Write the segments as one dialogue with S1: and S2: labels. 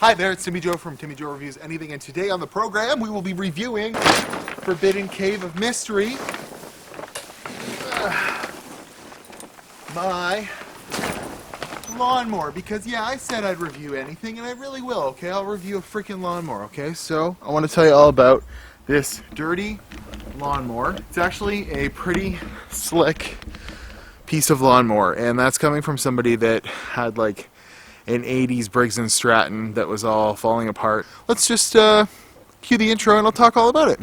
S1: Hi there, it's Timmy Joe from Timmy Joe Reviews Anything, and today on the program we will be reviewing Forbidden Cave of Mystery. My lawnmower, because yeah, I said I'd review anything, and I really will, okay? I'll review a freaking lawnmower, okay? So, I want to tell you all about this dirty lawnmower. It's actually a pretty slick piece of lawnmower, and that's coming from somebody that had like an 80s Briggs & Stratton that was all falling apart. Let's just cue the intro and I'll talk all about it.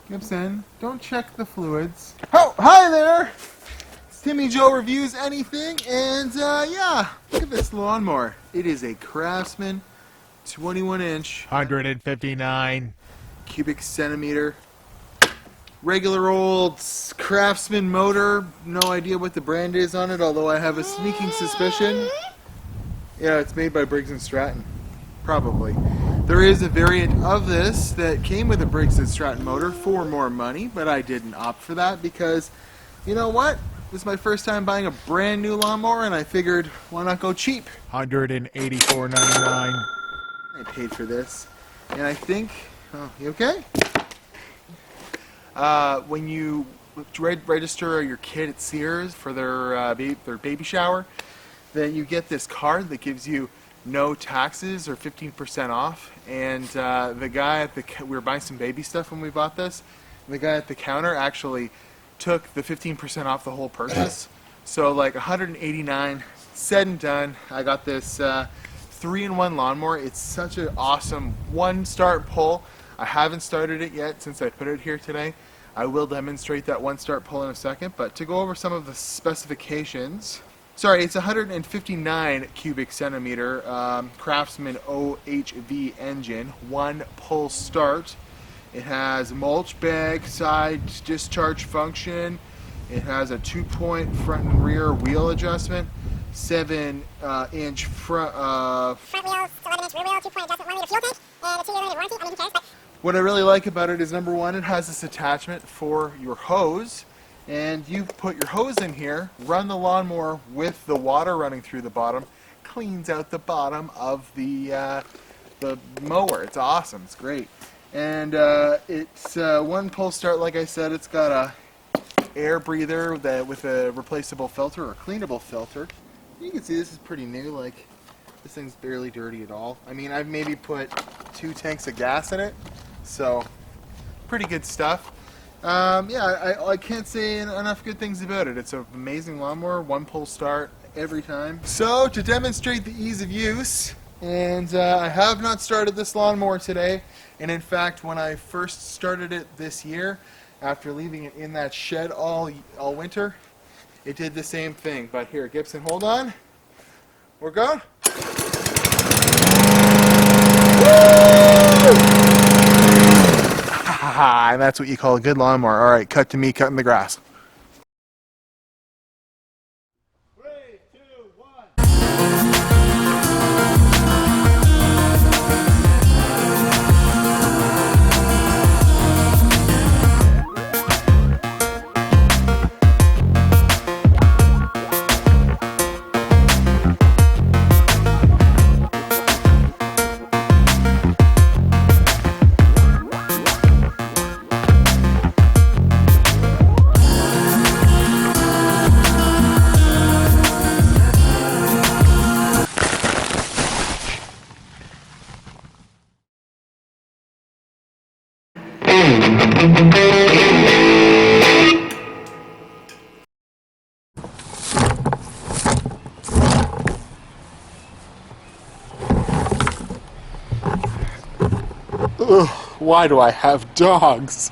S1: Gibson, don't check the fluids. Oh, hi there! It's Timmy Joe Reviews Anything, and yeah, look at this lawnmower. It is a CRAFTSMAN 21-inch
S2: 159
S1: cubic centimeter regular old CRAFTSMAN motor. No idea what the brand is on it, although I have a sneaking suspicion. Yeah, it's made by Briggs & Stratton. Probably. There is a variant of this that came with a Briggs & Stratton motor for more money, but I didn't opt for that because, you know what? This is my first time buying a brand new lawnmower, and I figured, why not go cheap?
S2: $184.99.
S1: I paid for this, and I think, oh, you okay? When you register your kid at Sears for their baby shower, then you get this card that gives you no taxes or 15% off. And the guy at we were buying some baby stuff when we bought this. And the guy at the counter actually took the 15% off the whole purchase. So like $189 said and done. I got this 3-in-1 lawnmower. It's such an awesome one-start pull. I haven't started it yet since I put it here today. I will demonstrate that one-start pull in a second, but to go over some of the specifications. Sorry, it's 159 cubic centimeter CRAFTSMAN OHV engine, one pull start. It has mulch bag side discharge function. It has a 2-point front and rear wheel adjustment, 7-inch front wheel, 11-inch rear wheel, 2-point adjustment, 1 liter fuel tank, and a 2-year limited warranty. I mean, who cares? But what I really like about it is, number one, it has this attachment for your hose, and you put your hose in here, run the lawnmower with the water running through the bottom, cleans out the bottom of the mower. It's awesome. It's great. And it's one pull start, like I said. It's got a air breather with a replaceable filter or cleanable filter. You can see this is pretty new. Like, this thing's barely dirty at all. I mean, I've maybe put 2 tanks of gas in it, so pretty good stuff. Yeah, I can't say enough good things about it. It's an amazing lawnmower, one pull start every time. So to demonstrate the ease of use, and I have not started this lawnmower today, and in fact when I first started it this year, after leaving it in that shed all winter, it did the same thing. But here, Gibson, hold on. We're going. And that's what you call a good lawnmower. All right, cut to me cutting the grass.
S2: 3, 2, 1.
S1: Ugh, why do I have dogs?